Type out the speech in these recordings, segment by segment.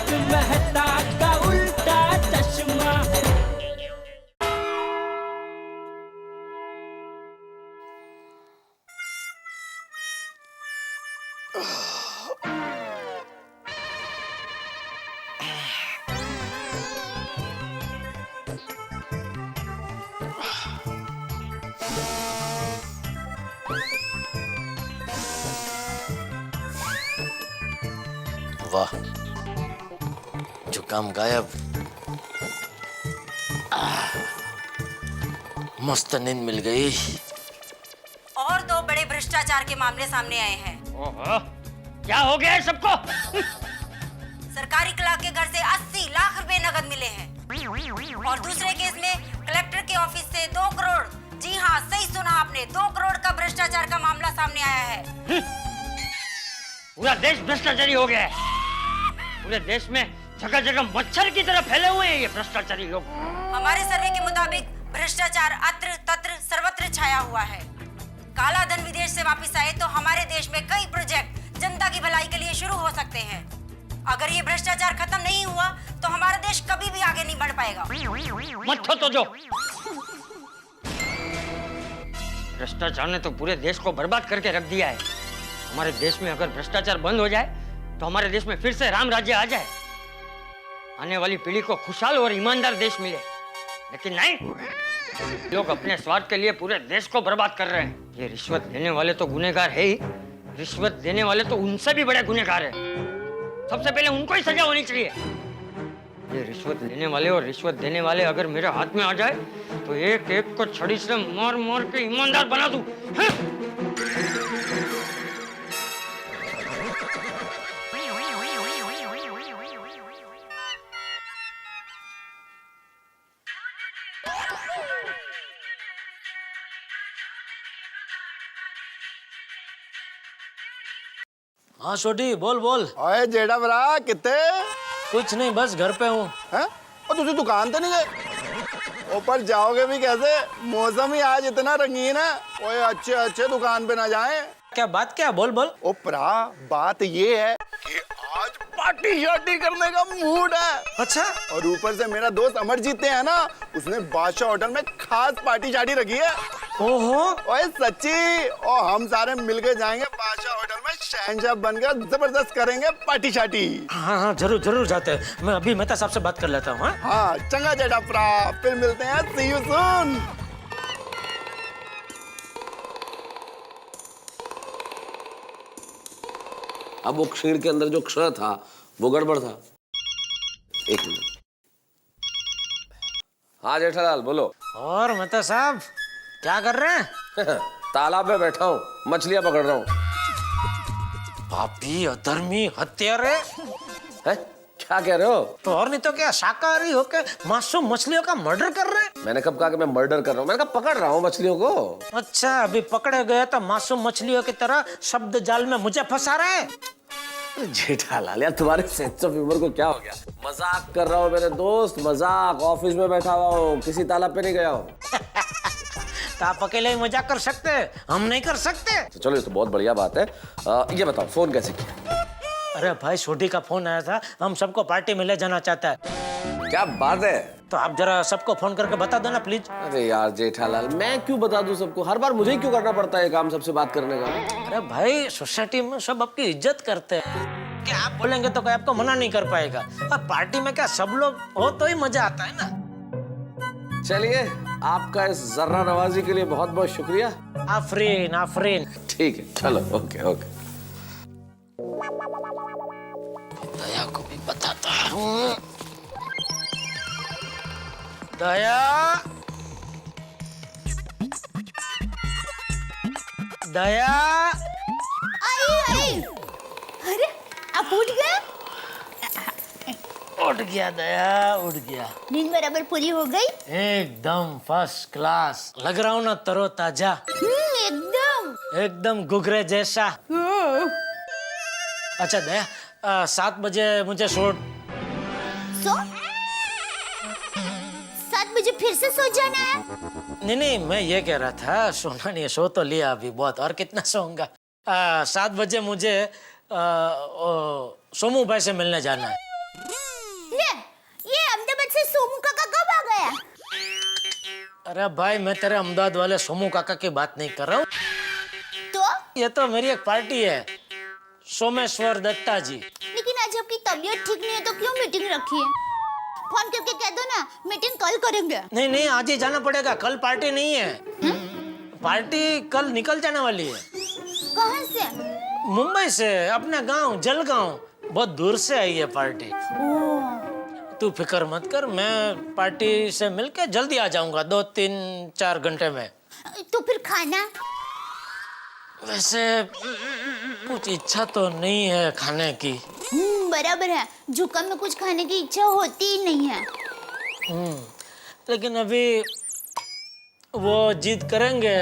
तारक मेहता का उल्टा चश्मा। वाह, जुकाम गायब। मस्त नींद मिल गई। और दो बड़े भ्रष्टाचार के मामले सामने आए हैं। ओहो, क्या हो गया है सबको? सरकारी क्लर्क के घर से 80 लाख रुपए नकद मिले हैं। और दूसरे केस में कलेक्टर के ऑफिस से 2 करोड़, जी हाँ सही सुना आपने, 2 करोड़ का भ्रष्टाचार का मामला सामने आया है। पूरा देश भ्रष्टाचारी हो गया है। पूरे देश में जगह जगह मच्छर की तरह फैले हुए हैं ये भ्रष्टाचारी लोग। हमारे सर्वे के मुताबिक भ्रष्टाचार अत्र तत्र सर्वत्र छाया हुआ है। काला धन विदेश से वापस आए तो हमारे देश में कई प्रोजेक्ट जनता की भलाई के लिए शुरू हो सकते हैं। अगर ये भ्रष्टाचार खत्म नहीं हुआ तो हमारा देश कभी भी आगे नहीं बढ़ पाएगा। मत तो जो भ्रष्टाचार ने तो पूरे देश को बर्बाद करके रख दिया है। हमारे देश में अगर भ्रष्टाचार बंद हो जाए तो हमारे देश में फिर से राम राज्य आ जाए, आने वाली पीढ़ी को खुशहाल और ईमानदार देश मिले। लेकिन नहीं, लोग अपने स्वार्थ के लिए पूरे देश को बर्बाद कर रहे हैं। ये रिश्वत देने वाले तो गुनहगार है ही, रिश्वत देने वाले तो उनसे भी बड़े गुनहगार हैं। सबसे पहले उनको ही सजा होनी चाहिए। ये रिश्वत लेने वाले और रिश्वत देने वाले अगर मेरे हाथ में आ जाए तो एक एक को छड़ी से मार मार के ईमानदार बना दूं। हाँ छोटी, बोल बोल। ओए जेड़ा भरा कितने? कुछ नहीं, बस घर पे हूँ। हैं? और तुझे दुकान तो नहीं गए? ऊपर जाओगे भी कैसे? मौसम ही आज इतना रंगीन है। ओए अच्छे अच्छे दुकान पे ना जाएं। क्या बात, क्या? बोल बोल। ओ प्रा, बात ये है कि आज पार्टी शार्टी करने का मूड है। अच्छा। और ऊपर से मेरा दोस्त अमरजीत है ना, उसने बादशाह होटल में खास पार्टी शार्टी रखी है। ओहो। ओए सच्ची, और हम सारे मिलके जाएंगे बादशाह होटल में, शहंशाह बनकर जबरदस्त करेंगे पार्टी शार्टी। हाँ हाँ, जरूर जरूर जाते हैं। मैं अभी मेहता साहब से बात कर लेता हूँ। हाँ चंगा जेठा प्रा, फिर मिलते हैं। सी यू सून। अब वो क्षीर के अंदर जो क्षय था वो गड़बड़ था। एक मिनट। हाँ जेठालाल बोलो। और मेहता साहब क्या कर रहे हैं? तालाब में बैठा हूँ, मछलियां पकड़ रहा हूँ। पापी, अधर्मी, हत्यारे। है? क्या कह रहे हो? तो और नहीं तो क्या, शाकाहारी होके मासूम मछलियों का मर्डर कर रहे हैं? मैंने कब कहा कि मैं मर्डर कर रहा हूँ? मैंने कहा पकड़ रहा हूँ मछलियों को। अच्छा, अभी पकड़े गए तो मासूम मछलियों की तरह शब्द जाल में मुझे फंसा रहे हैं। जेठालाल यार, तुम्हारे सेंस ऑफ ह्यूमर को क्या हो गया? मजाक कर रहा हूँ मेरे दोस्त, मजाक। ऑफिस में बैठा हुआ हूँ, किसी तालाब पे नहीं गया हूँ। तो आप अकेले ही मजाक कर सकते हैं, हम नहीं कर सकते। तो चलो ये तो बहुत बढ़िया बात है। ये बताओ फोन कैसे किया? अरे भाई, छोटी का फोन आया था, हम सबको पार्टी में ले जाना चाहता है। क्या बात है? तो आप जरा सबको फोन करके बता दो ना प्लीज। अरे यार जेठालाल, मैं क्यों बता दूं सबको? हर बार मुझे ही क्यों करना पड़ता है काम सबसे बात करने का? अरे भाई, सोसाइटी में सब आपकी इज्जत करते हैं। क्या आप बोलेंगे तो कोई आपको मना नहीं कर पाएगा। अब पार्टी में क्या सब लोग हो तो ही मजा आता है ना। चलिए, आपका इस जर्रा नवाजी के लिए बहुत बहुत शुक्रिया। आफरीन आफरीन। ठीक है, चलो ओके ओके। दया को भी बताता हूँ। दया, दया। आई। अरे आप उठ गए? उठ गया दया, उठ गया। नींद बराबर पूरी हो गई? एकदम फर्स्ट क्लास लग रहा हूँ ना, तरो ताजा। एकदम एकदम गुगरे जैसा। अच्छा दया, 7 बजे मुझे शूट। सो 7 बजे फिर से सो जाना है? नहीं नहीं, मैं ये कह रहा था, सोना नहीं, सो तो लिया अभी बहुत, और कितना सोऊंगा। 7 बजे मुझे सोमू भाई से मिलने जाना है। अरे भाई मैं तेरे अहमदाबाद वाले सोमू काका की बात नहीं कर रहा हूँ। तो ये तो मेरी एक पार्टी है, सोमेश्वर दत्ता जी। लेकिन आज आपकी तबीयत ठीक नहीं है तो क्यों मीटिंग रखी है? फोन करके कह दो ना, मीटिंग कल करेंगे। नहीं नहीं, आज ही जाना पड़ेगा, कल पार्टी नहीं है। पार्टी कल निकल जाने वाली है। कहाँ से? मुंबई से, अपना गांव जलगांव, बहुत दूर से आई है पार्टी। तू फिक्र मत कर, मैं पार्टी से मिलके जल्दी आ जाऊंगा 2-3-4 घंटे में। तो फिर खाना? वैसे कुछ इच्छा तो नहीं है खाने की। बराबर है, जुकाम में कुछ खाने की इच्छा होती ही नहीं है। लेकिन अभी वो जिद करेंगे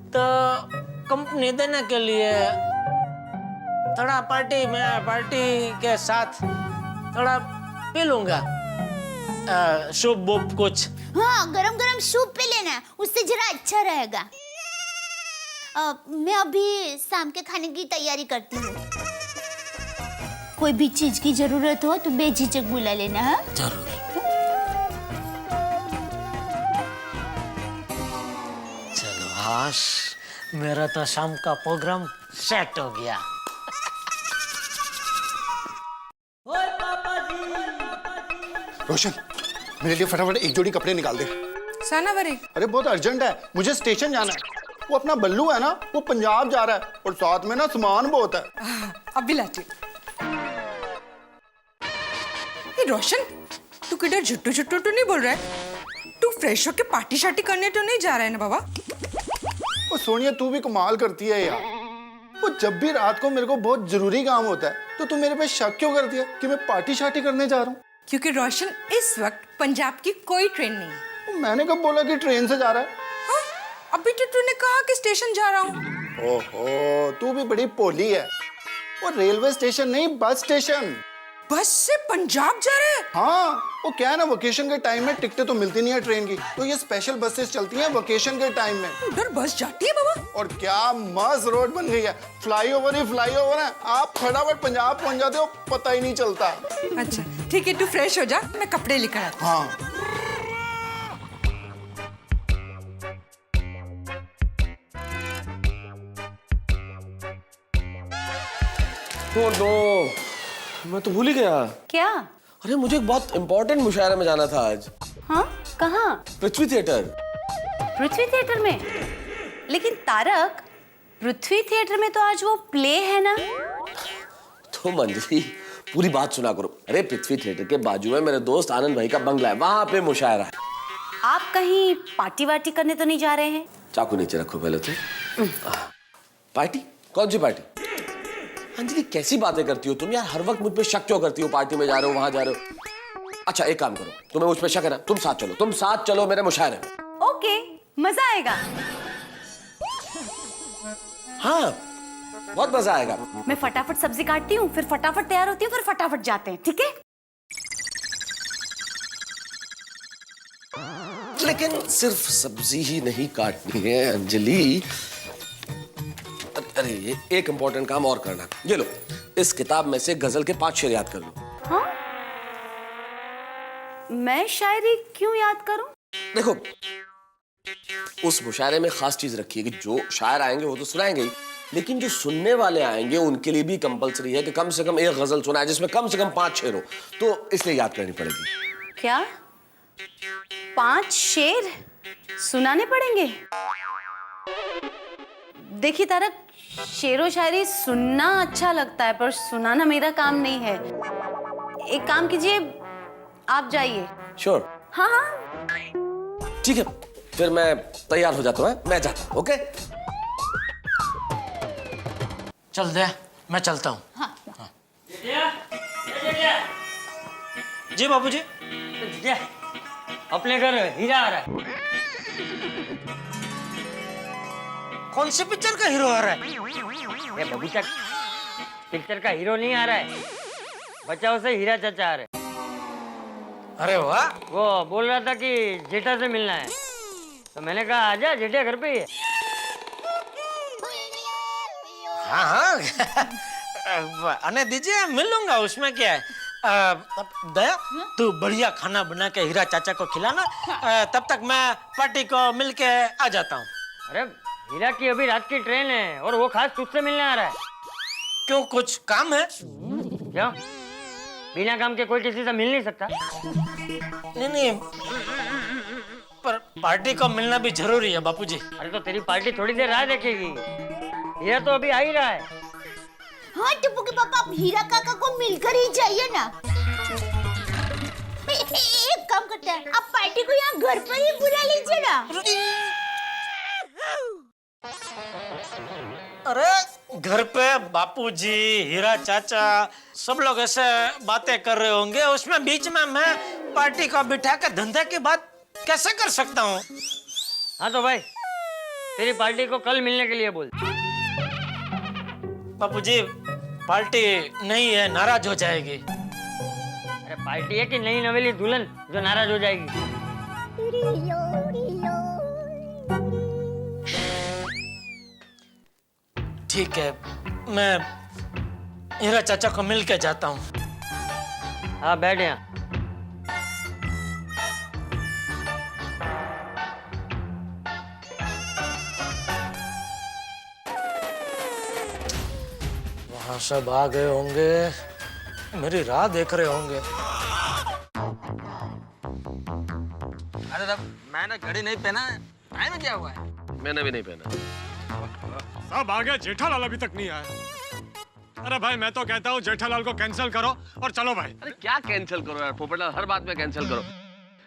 तो कंपनी देने के लिए थोड़ा पार्टी के साथ थोड़ा पी लूंगा, सूप बूप कुछ। हाँ, गरम गरम सूप पी लेना, उससे जरा अच्छा रहेगा। मैं अभी शाम के खाने की तैयारी करती हूँ। कोई भी चीज की जरूरत हो तो बेझिझक बुला लेना है। जरूर। चलो हाश, मेरा तो शाम का प्रोग्राम सेट हो गया। रोशन, मेरे लिए फटाफट एक जोड़ी कपड़े निकाल दे। सानावरी, अरे बहुत अर्जेंट है, मुझे स्टेशन जाना है। वो अपना बल्लू है ना, वो पंजाब जा रहा है और साथ में ना सामान बहुत है। अभी लाती। ये रोशन, तू किधर झुट्टू झुट्टू तो नहीं बोल रहा है? तू फ्रेश होके पार्टी शार्टी करने तो नहीं जा रहा है ना बाबा? वो सोनिया, तू भी कमाल करती है यार। वो जब भी रात को मेरे को बहुत जरूरी काम होता है तो तू मेरे पे शक क्यों करती है कि मैं पार्टी शार्टी करने जा रहा हूँ? क्योंकि रोशन, इस वक्त पंजाब की कोई ट्रेन नहीं है। मैंने कब बोला कि ट्रेन से जा रहा है? हाँ? अभी तो तूने कहा कि स्टेशन जा रहा हूँ। ओहो, तू भी बड़ी भोली है। वो रेलवे स्टेशन नहीं, बस स्टेशन। बस से पंजाब जा रहे हैं? हाँ, वो क्या है ना, वेकेशन के टाइम में टिकटें तो मिलती नहीं है ट्रेन की, तो ये स्पेशल बसेस चलती हैं वेकेशन के टाइम में। उधर बस जाती है बाबा? और क्या मस्त रोड बन गई है, फ्लाईओवर ही फ्लाईओवर है। आप फटाफट पंजाब पहुंच जाते हो, पता ही नहीं चलता। अच्छा ठीक है, तू फ्रेश हो जा, मैं कपड़े लेकर आती हूँ। हाँ। ओ नो, मैं तो भूल ही गया। क्या? अरे मुझे एक बहुत इंपॉर्टेंट मुशायरे में जाना था आज। हाँ, कहाँ? पृथ्वी थिएटर। पृथ्वी थिएटर में? लेकिन तारक, पृथ्वी थिएटर में तो आज वो प्ले है ना? तो मंजरी, पूरी बात सुना करो। अरे पृथ्वी थिएटर के बाजू में मेरे दोस्त आनंद भाई का बंगला है, वहां पे मुशायरा है। आप कहीं पार्टी वार्टी करने तो नहीं जा रहे हैं? चाकू नीचे रखो पहले तो। पार्टी? कौन सी पार्टी? अंजलि कैसी बातें करती हो तुम यार, हर वक्त मुझ पे शक क्यों करती हो? पार्टी में जा रहे हो, वहां जा रहे हो। अच्छा एक काम करो, तुम्हें मुझ पे शक है ना, तुम साथ चलो मेरे मुशायरे में। ओके, मजा आएगा। हाँ, बहुत मजा आएगा। मैं फटाफट सब्जी काटती हूँ, फिर फटाफट तैयार होती हूँ, फिर फटाफट जाते हैं, ठीक है? लेकिन सिर्फ सब्जी ही नहीं काटनी है अंजलि। अरे ये एक इंपॉर्टेंट काम और करना। ये लो, इस किताब में से गजल के 5 शेर याद कर लो। हाँ? मैं शायरी क्यों याद करूं? देखो, उस मुशायरे में खास चीज रखी है कि जो शायर आएंगे वो तो सुनाएंगे ही, लेकिन जो सुनने वाले आएंगे उनके लिए भी कंपलसरी है कि कम से कम एक गजल सुनाए जिसमें कम से कम 5 शेर हो, तो इसलिए याद करनी पड़ेगी। क्या 5 शेर सुनाने पड़ेंगे? देखिए तारक, शेरो शायरी सुनना अच्छा लगता है पर सुनाना मेरा काम नहीं है। एक काम कीजिए, आप जाइए। श्योर? हाँ हाँ। ठीक है, फिर मैं तैयार हो जाता हूँ, मैं जाता हूँ। ओके, चल दे, मैं चलता हूँ। हाँ। जी बाबूजी। अपने घर हीरा आ रहा है। कौन से पिक्चर का हीरो आ रहा है? ये बबूचा पिक्चर का हीरो नहीं आ रहा है, बचाओ से हीरा चाचा आ रहे। अरे वाह। वो बोल रहा था कि जेठा से मिलना है, तो मैंने कहा आजा, जेठा घर पे ही है। हाँ हाँ आने दीजिए, मिल लूंगा, उसमें क्या है। दया तू बढ़िया खाना बना के हीरा चाचा को खिलाना। तब तक मैं पार्टी को मिलके आ जाता हूँ। अरे हीरा की अभी रात की ट्रेन है और वो खास तुझसे मिलने आ रहा है। क्यों, कुछ काम है? क्यों? बिना काम के कोई किसी से मिल नहीं सकता। नहीं, पर पार्टी को मिलना भी जरूरी है बापूजी। अरे तो तेरी पार्टी थोड़ी देर राह देखेगी। हीरा तो अभी आ ही रहा है। हाँ टिप्पू के पापा, आप हीरा काका को मिलकर ही जाइए ना। एक काम करते हैं, आप पार्टी को यहाँ घर पर ही बुला लीजिए ना। अरे घर पे बापूजी, हीरा चाचा सब लोग ऐसे बातें कर रहे होंगे, उसमें बीच में मैं पार्टी को बिठा के धंधे की बात कैसे कर सकता हूँ? हाँ तो भाई तेरी पार्टी को कल मिलने के लिए बोल। बापूजी पार्टी नहीं है, नाराज हो जाएगी। अरे पार्टी है कि नई नवेली दुल्हन जो नाराज हो जाएगी? ठीक है, मैं हीरा चाचा को मिल के जाता हूँ। हाँ बैठ यहाँ। वहाँ सब आ गए होंगे, मेरी राह देख रहे होंगे। अरे तब मैंने घड़ी नहीं पहना है, टाइम क्या हुआ है? मैंने भी नहीं पहना। सब आ गए, जेठालाल अभी तक नहीं आया। अरे भाई मैं तो कहता हूँ जेठालाल को कैंसिल करो और चलो भाई। अरे क्या कैंसिल करो यार पोपटलाल, हर बात में कैंसिल करो।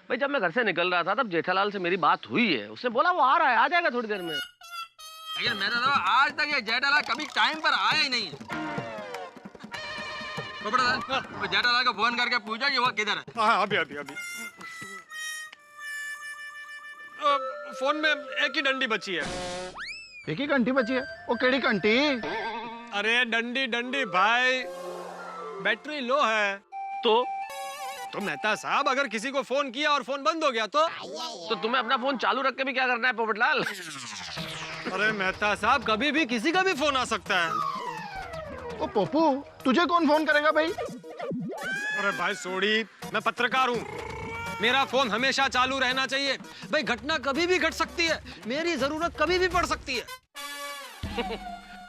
भाई जब मैं घर से निकल रहा था तब जेठालाल से मेरी बात हुई है, उसने बोला वो आ रहा है, आ जाएगा थोड़ी देर में। लेकिन मैं तो आज तक ये जेठालाल कभी टाइम पर आया ही नहीं है। वो जेठालाल को फोन करके पूछा कि वो किधर है। हाँ अभी फोन में एक ही डंडी बची है। एक ही घंटी बची है? वो केड़ी घंटी? अरे डंडी भाई, बैटरी लो है। तो मेहता साहब अगर किसी को फोन किया और फोन बंद हो गया तो तुम्हें अपना फोन चालू रख के भी क्या करना है पोपटलाल? अरे मेहता साहब कभी भी किसी का भी फोन आ सकता है। ओ पप्पू, तुझे कौन फोन करेगा भाई? अरे भाई सोड़ी, मैं पत्रकार हूँ, मेरा फोन हमेशा चालू रहना चाहिए। भाई घटना कभी भी घट सकती है, मेरी जरूरत कभी भी पड़ सकती है।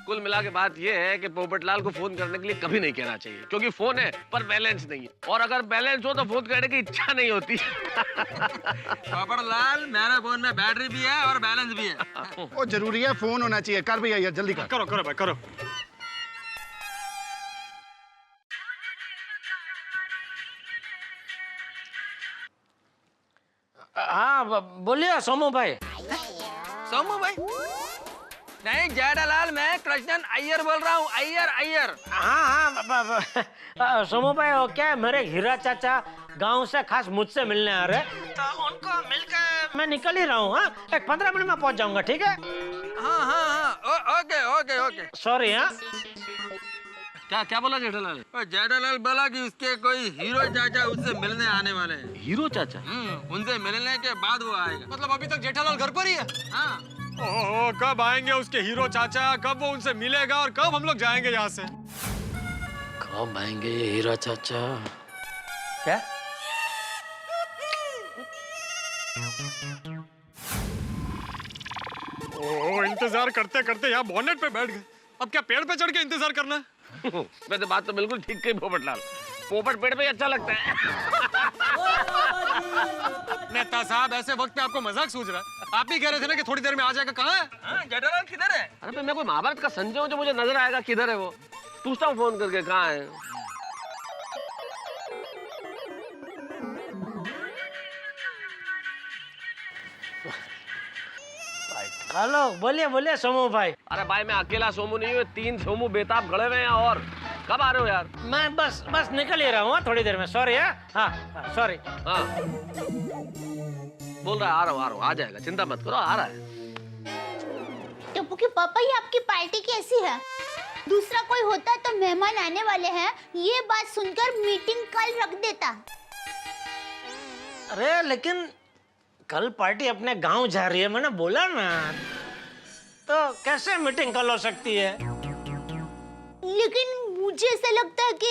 कुल मिला के बात ये है कि पोपटलाल को फोन करने के लिए कभी नहीं कहना चाहिए, क्योंकि फोन है पर बैलेंस नहीं है, और अगर बैलेंस हो तो फोन करने की इच्छा नहीं होती। पोपटलाल मेरे फोन में बैटरी भी है और बैलेंस भी है। वो जरूरी है, फोन होना चाहिए। कर भैया यार, जल्दी कर। करो भाई करो। हाँ बोलिए सोमू भाई। सोमू भाई नहीं, जेठालाल, मैं कृष्णन अय्यर बोल रहा हूँ। अय्यर। हाँ सोमू भाई, वो क्या है, मेरे हीरा चाचा गांव से खास मुझसे मिलने आ रहे हैं, तो उनको मिलकर मैं निकल ही रहा हूँ। हाँ एक 15 मिनट में पहुंच जाऊंगा, ठीक है? हाँ, ओके। सॉरी। हाँ क्या बोला जेठालाल? जेठालाल बोला कि उसके कोई हीरो चाचा उससे मिलने आने वाले हैं। हीरो चाचा? उनसे मिलने के बाद वो आएगा। मतलब अभी तक जेठालाल घर पर ही है? हाँ। ओहो, कब आएंगे उसके हीरो चाचा? कब वो उनसे मिलेगा और कब हम लोग जाएंगे यहाँ से? कब आएंगे ये हीरा चाचा? क्या? ओहो, इंतजार करते करते यहाँ बॉनेट पे बैठ गए। अब क्या पेड़ पे चढ़ के इंतजार करना है? वैसे बात तो बिल्कुल ठीक कही पोपटलाल, पोपट पेड़ पे अच्छा लगता है। नेता साहब ऐसे वक्त पे आपको मजाक सूझ रहा है? आप ही कह रहे थे ना कि थोड़ी देर में आ जाएगा। कहाँ है? जेठालाल किधर है? अरे भाई मैं कोई महाभारत का संजय हूँ जो मुझे नजर आएगा किधर है वो? पूछता हूँ फोन करके कहाँ है। हेलो, बोलिए सोमू भाई। अरे भाई मैं अकेला सोमू नहीं हूँ, 3 सोमू बेताब खड़े हुए हैं। और कब आ रहे हो यार? मैं बस निकल ही रहा हूँ थोड़ी देर में। सॉरी। हाँ सॉरी। हाँ बोल रहा है आ रहा हूँ, आ जाएगा, चिंता मत करो, आ रहा है। टिप्पू के पापा, ये आपकी पार्टी कैसी है? दूसरा कोई होता तो मेहमान आने वाले हैं, ये बात सुनकर मीटिंग कल रख देता। अरे लेकिन कल पार्टी अपने गांव जा रही है, मैंने बोला ना, तो कैसे मीटिंग कल हो सकती है? लेकिन मुझे ऐसा लगता है कि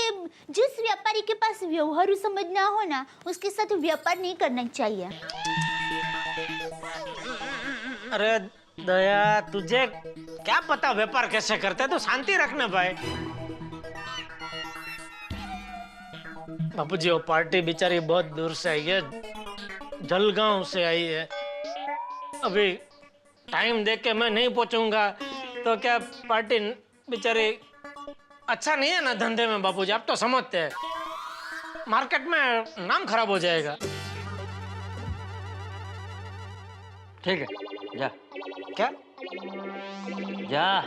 जिस व्यापारी के पास व्यवहारू समझ ना हो ना, उसके साथ व्यापार नहीं करना चाहिए। अरे दया, तुझे क्या पता व्यापार कैसे करते हैं? तो शांति रखना भाई। बापूजी, वो पार्टी बेचारी बहुत दूर से आई है, जलगांव से आई है। अभी टाइम देख के मैं नहीं पहुंचूंगा तो क्या पार्टी बेचारी अच्छा नहीं है ना धंधे में। बापूजी, आप तो समझते हैं, मार्केट में नाम खराब हो जाएगा। ठीक है, जा। क्या? जा।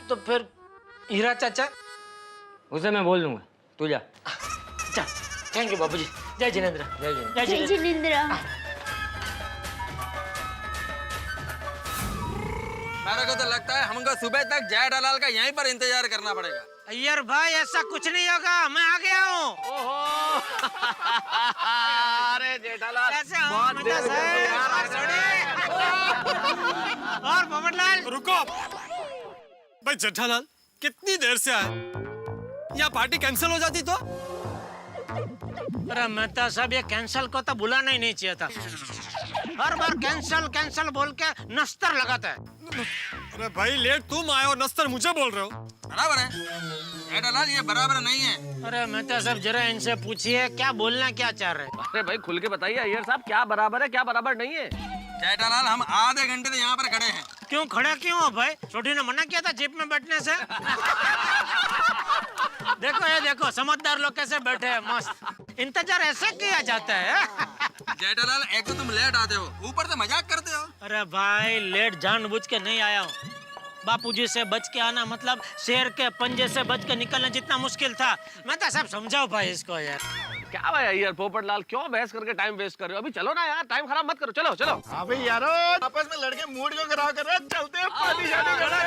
तो फिर हीरा चाचा? उसे मैं बोल दूंगा, तू जा। अच्छा, थैंक यू बापूजी। जय जिनेंद्र। जय जिनेंद्र। जय जय जिनेंद्र। जिनेंद्र। मेरे को तो लगता है हमको सुबह तक जेठालाल का यहीं पर इंतजार करना पड़ेगा। अय्यर भाई, ऐसा कुछ नहीं होगा, मैं आ गया हूँ। ओहो अरे जेठालाल, कैसे हो? और पोपटलाल, रुको भाई। जेठालाल कितनी देर से आए? यहाँ पार्टी कैंसिल हो जाती तो? अरे मेहता साहब, ये कैंसल को तो बुलाना ही नहीं चाहिए था। हर बार कैंसल कैंसल बोल के नस्तर लगाता है। अरे भाई, लेट तुम आए और नस्तर मुझे बोल रहे हो। बराबर है जेठालाल, ये बराबर नहीं है। अरे मेहता साहब, जरा इनसे पूछिए क्या बोलना क्या चाह रहे हैं। अरे भाई, खुल के बताइए अय्यर साहब, क्या बराबर है क्या बराबर नहीं है? जेठालाल, हम आधे घंटे से यहाँ पर खड़े हैं। क्यों खड़े क्यों हो भाई? छोटी ने मना किया था जीप में बैठने से। देखो ये देखो, समझदार लोग कैसे बैठे हैं, मस्त। इंतजार ऐसे किया जाता है। जेठालाल, एक तो तुम लेट आते हो, ऊपर से मजाक करते हो। अरे भाई, लेट जानबूझ के नहीं आया हूँ। बापूजी से बच के आना मतलब शेर के पंजे से बच के निकलना जितना मुश्किल था। मैं तो सब समझाओ भाई इसको यार। क्या भाई अय्यर पोपटलाल, क्यों बहस करके टाइम वेस्ट कर रहे हो? अभी चलो ना यार, टाइम खराब मत करो। चलो चलो। हाँ भाई यारो, आपस में लड़के मूड क्यों खराब कर रहे हैं? चलते हैं पार्टी शार्टी करने।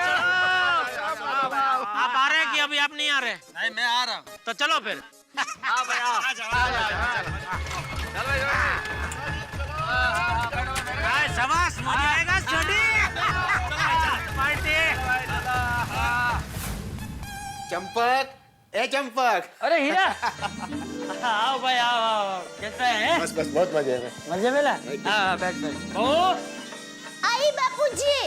आप आ रहे हैं कि अभी आप नहीं आ रहे? नहीं, मैं आ रहा हूँ। तो चलो फिर। हाँ भाई, आओ। शाबाश, मजा आएगा छोटी। पार्टी। चंपक, ए चंपक। अरे हीरा, आओ भाई, आओ आओ। कैसा है? बस बस, बहुत मजे में। मजे में ला? हाँ, बैठ बैठ। ओ, आई बापूजी।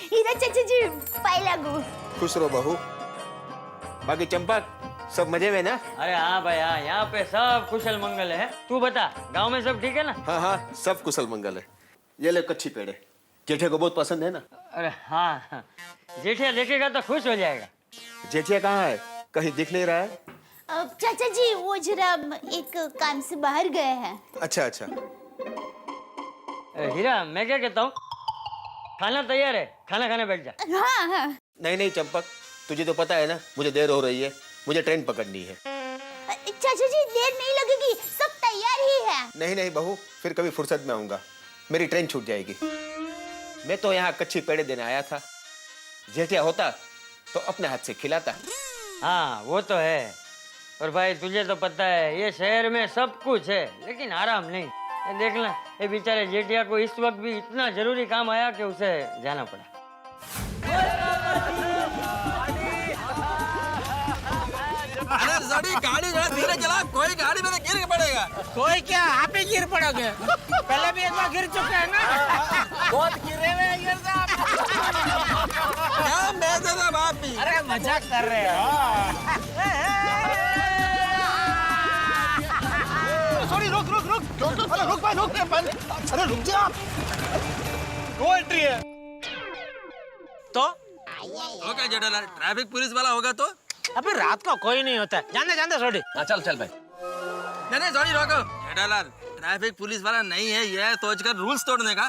हीरा चाचा जी, पाई लागू। खुश रहो बहू। बाकी चंपक, सब मजे में ना? अरे हाँ भाई, हाँ, यहाँ पे सब कुशल मंगल है। तू बता, गांव में सब ठीक है ना? हाँ हाँ, सब कुशल मंगल है। ये ले कच्ची पेड़े, जेठे को बहुत पसंद है ना? अरे हाँ, हाँ। जेठिया देखेगा तो खुश हो जाएगा। जेठिया कहाँ है? कहीं दिख नहीं रहा है। चाचा जी, वो जरा एक काम से बाहर गए हैं। अच्छा अच्छा। हीरा, मैं क्या कहता हूँ, खाना तैयार है, खाना खाने बैठ जा। हाँ हाँ। नहीं नहीं चंपक, तुझे तो पता है ना, मुझे देर हो रही है, मुझे ट्रेन पकड़नी है। चाचा जी, देर नहीं लगेगी, सब तैयार ही है। नहीं नहीं बहू, फिर कभी फुर्सत में आऊंगा, मेरी ट्रेन छूट जाएगी। मैं तो यहाँ कच्ची पेड़े देने आया था, जेठिया होता तो अपने हाथ से खिलाता। हाँ, वो तो है। और भाई, तुझे तो पता है, ये शहर में सब कुछ है लेकिन आराम नहीं। ये देखना, ये बेचारे जेठिया को इस वक्त भी इतना जरूरी काम आया कि उसे जाना पड़ा। अरे जड़ी, गाड़ी जरा धीरे चला, कोई गाड़ी में गिर पड़ेगा। कोई क्या, आप ही गिर पड़ोगे? पहले भी एक बार गिर चुके हैं ना। बहुत गिरे हुए हैं साहब। क्या मैसे था बाप भी? अरे मजाक कर रहे हो। सॉरी, रुक रुक रुक रुक रुक रुक भाई, रुक। अरे रुक जा आप। नो एंट्री है। तो ओके जेठालाल, ट्रैफिक पुलिस वाला होगा तो? अबे रात को कोई नहीं होता है, जानते जानते छोड़ी। चल चल भाई। नहीं नहीं सॉरी, रोको। जेठालाल, ट्रैफिक पुलिस वाला नहीं है, यह सोचकर रूल्स तोड़ने का।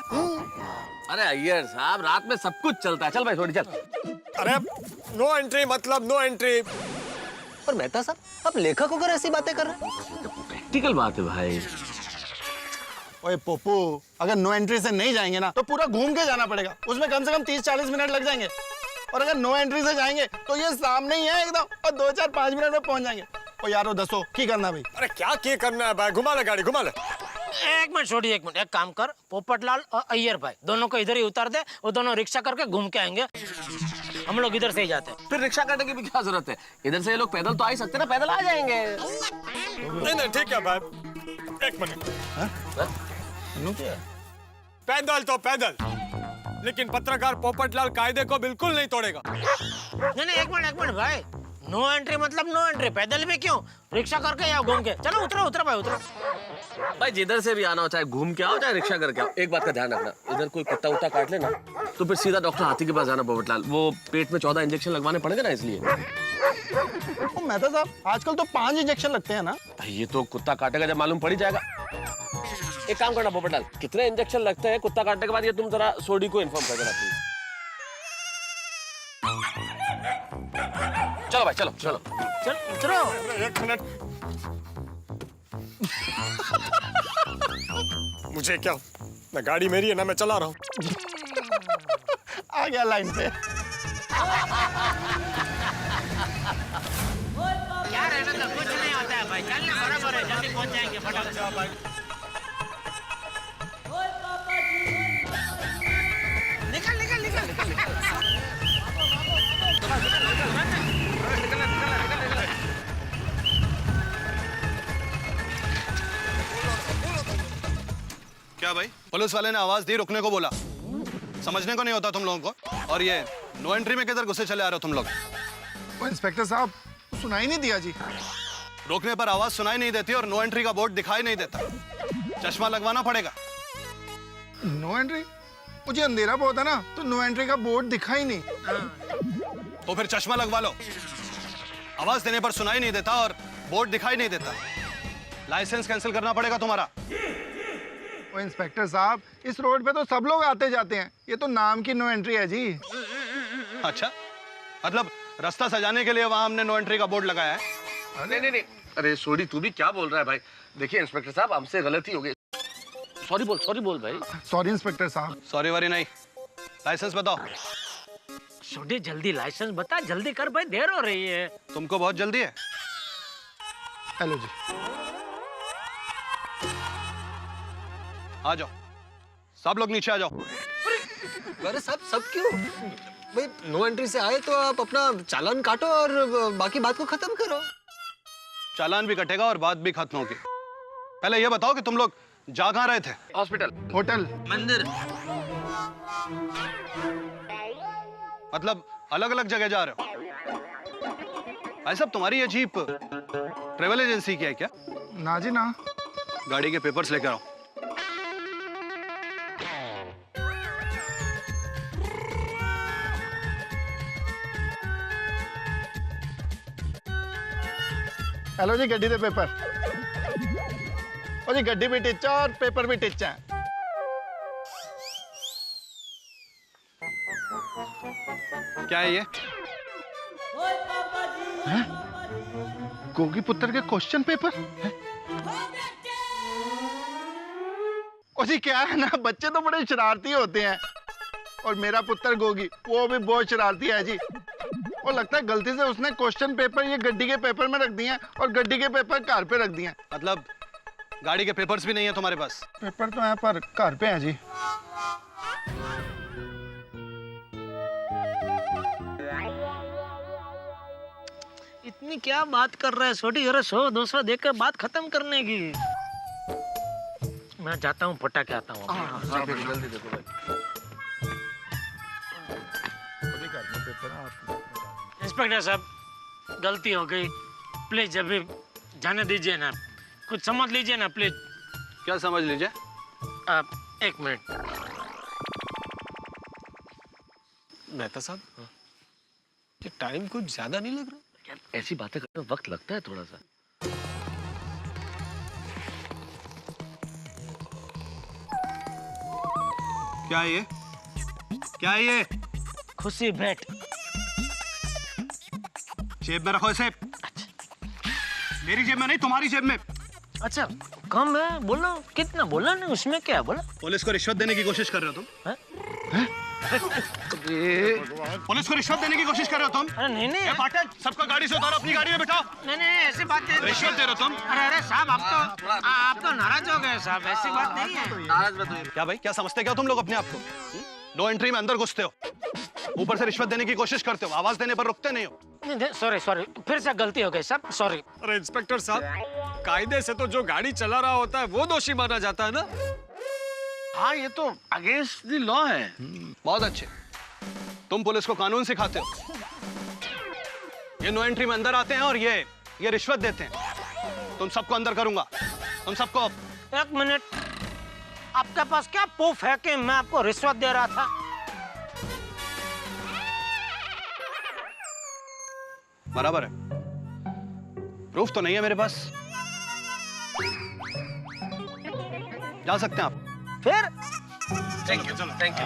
अरे अय्यर साहब, रात में सब कुछ चलता है। चल भाई, थोड़ी चल। अरे नो एंट्री मतलब नो एंट्री। पर मेहता साहब, आप लेखक होकर ऐसी बातें कर रहे हैं? प्रैक्टिकल बात है भाई। ओए पोपू, अगर नो एंट्री से नहीं जाएंगे ना तो पूरा घूम के जाना पड़ेगा, उसमें कम से कम 30-40 मिनट लग जाएंगे। और अगर नो एंट्री से जाएंगे तो ये सामने ही है एकदम, और 2-4-5 मिनट में पहुंच जाएंगे। ओ यारो दसो की करना भाई? अरे क्या करना है भाई, घुमा ले गाड़ी, घुमा ले। एक मिनट छोड़िए, एक मिनट। एक काम कर, पोपटलाल और अय्यर भाई दोनों को इधर ही उतार दे, वो दोनों रिक्शा करके घूम के आएंगे, हम लोग इधर से ही जाते हैं। फिर रिक्शा करने की भी क्या जरूरत है? इधर से ये लोग पैदल तो आ ही सकते ना, पैदल आ जाएंगे। नहीं ठीक है भाई, एक मिनट। पैदल तो पैदल, लेकिन पत्रकार पोपटलाल कायदे को बिल्कुल नहीं तोड़ेगा। नहीं एक मिनट भाई, नो एंट्री मतलब नो एंट्री। पैदल भी क्यों, रिक्शा करके या घूम के। चलो उतरो भाई, उतरो। भाई जिधर से भी आना हो, चाहे घूम के आओ चाहे रिक्शा करके आओ, एक बात का ध्यान रखना, इधर कोई कुत्ता उत्ता काट लेना तो फिर सीधा डॉक्टर हाथी के पास जाना पोपटलाल, वो पेट में 14 इंजेक्शन लगवाने पड़ेंगे ना, इसलिए। मेहता साहब, आजकल तो 5 इंजेक्शन लगते हैं ना। भाई ये तो कुत्ता काटेगा जब मालूम पड़ ही जाएगा। एक काम करना पोपटलाल, कितने इंजेक्शन लगते हैं कुत्ता काटने के बाद, ये तुम जरा सोडी को इन्फॉर्म कर देना प्लीज। चलो भाई, चलो चल उतरो। एक मिनट। मुझे क्या, ना गाड़ी मेरी है ना मैं चला रहा हूँ। आ गया लाइन पे। यार ऐसा तो कुछ नहीं होता है भाई, चलना बराबर है, जल्दी पहुंच जाएंगे फटाफट। निकल। क्या भाई, पुलिस वाले ने आवाज दी, रुकने को बोला, समझने को नहीं होता तुम लोगों को? और ये नो एंट्री में किधर गुस्से चले आ रहे हो तुम लोग? वो इंस्पेक्टर साहब, सुनाई नहीं दिया जी। रोकने पर आवाज सुनाई नहीं देती और नो एंट्री का बोर्ड दिखाई नहीं देता, चश्मा लगवाना पड़ेगा। No entry? मुझे अंधेरा बहुत है ना, तो नो एंट्री का बोर्ड दिखा ही नहीं। तो फिर चश्मा लगवा लो, आवाज देने पर सुनाई नहीं देता और बोर्ड दिखाई नहीं देता, लाइसेंस कैंसिल करना पड़ेगा तुम्हारा। वो इंस्पेक्टर साहब, इस रोड पे तो सब लोग आते जाते हैं, ये तो नाम की नो एंट्री है जी। अच्छा, मतलब रास्ता सजाने के लिए वहां हमने नो एंट्री का बोर्ड लगाया है? नहीं, अरे सोडी तू भी क्या बोल रहा है भाई? देखिए इंस्पेक्टर साहब, हमसे गलती हो गई, सॉरी बोल भाई। सॉरी इंस्पेक्टर साहब। सॉरी वरी नहीं, लाइसेंस बताओ। छोटे जल्दी लाइसेंस बता, जल्दी कर भाई, देर हो रही है। तुमको बहुत जल्दी है? हेलो जी। आ जाओ, सब लोग नीचे आ जाओ। अरे सब क्यों भाई? नो एंट्री से आए तो आप अपना चालान काटो और बाकी बात को खत्म करो। चालान भी कटेगा और बात भी खत्म होगी। पहले ये बताओ कि तुम लोग जा कहाँ रहे थे? हॉस्पिटल, होटल, मंदिर। मतलब अलग अलग जगह जा रहे हो? भाई साहब, तुम्हारी ये जीप ट्रेवल एजेंसी की है क्या? ना जी ना। गाड़ी के पेपर्स लेकर आओ। हेलो जी, गड्डी दे पेपर। और जी गड्डी भी टिच्चा और पेपर भी टिच्चा है। क्या है ये? गोगी पुत्र के क्वेश्चन पेपर? और जी क्या है ना, बच्चे तो बड़े शरारती होते हैं, और मेरा पुत्र गोगी वो भी बहुत शरारती है जी। और लगता है गलती से उसने क्वेश्चन पेपर ये गड्डी के पेपर में रख दिए और गड्डी के पेपर कार पे रख दिए। मतलब गाड़ी के पेपर्स भी नहीं है तुम्हारे पास? पेपर तो है पर कार पे है जी। इतनी क्या बात कर रहा है छोटी, जरा 100-200 देकर बात खत्म करने की। मैं जाता हूँ, पटा के आता हूँ। जल्दी देखो भाई। इंस्पेक्टर साहब, गलती हो गई, प्लीज अभी जाने दीजिए ना, कुछ समझ लीजिए ना प्लीज। क्या समझ लीजिए? आप एक मिनट। मेहता साहब, ये टाइम कुछ ज्यादा नहीं लग रहा? ऐसी बातें करने में वक्त लगता है थोड़ा सा। क्या है ये? क्या है ये? खुशी भेंट। जेब में रखो इसे। मेरी जेब में नहीं, तुम्हारी जेब में। अच्छा, कम है, बोलो कितना बोला ना, उसमें क्या बोला? पुलिस को रिश्वत देने की कोशिश कर रहे हो तुम? पुलिस को रिश्वत देने की कोशिश कर रहे हो तुम? अरे नहीं नहीं। ए पाटिल, सबको गाड़ी से उतारो, अपनी गाड़ी में बिठाओ। नहीं नहीं ऐसी बात नहीं। रिश्वत दे रहे हो तुम? अरे अरे साहब आप तो नाराज हो गए साहब, ऐसी बात नहीं है। नाराज मत होइए। क्या भाई, क्या समझते क्या तुम लोग अपने आप को? नो एंट्री में अंदर घुसते हो, ऊपर से रिश्वत देने की कोशिश करते हो, आवाज देने पर रुकते नहीं हो। सॉरी सॉरी, फिर से गलती हो गई साहब, सॉरी। अरे इंस्पेक्टर साहब, कायदे से तो जो गाड़ी चला रहा होता है वो दोषी माना जाता है ना। हाँ, ये तो अगेंस्ट द लॉ है। बहुत अच्छे, तुम पुलिस को कानून सिखाते हो। ये नो एंट्री में अंदर आते हैं और ये रिश्वत देते हैं। तुम सबको अंदर करूंगा, तुम सबको। एक मिनट, आपके पास क्या प्रूफ है कि मैं आपको रिश्वत दे रहा था? बराबर है, प्रूफ तो नहीं है मेरे पास। जा सकते हैं आप। फिर थैंक यू, चलो थैंक यू।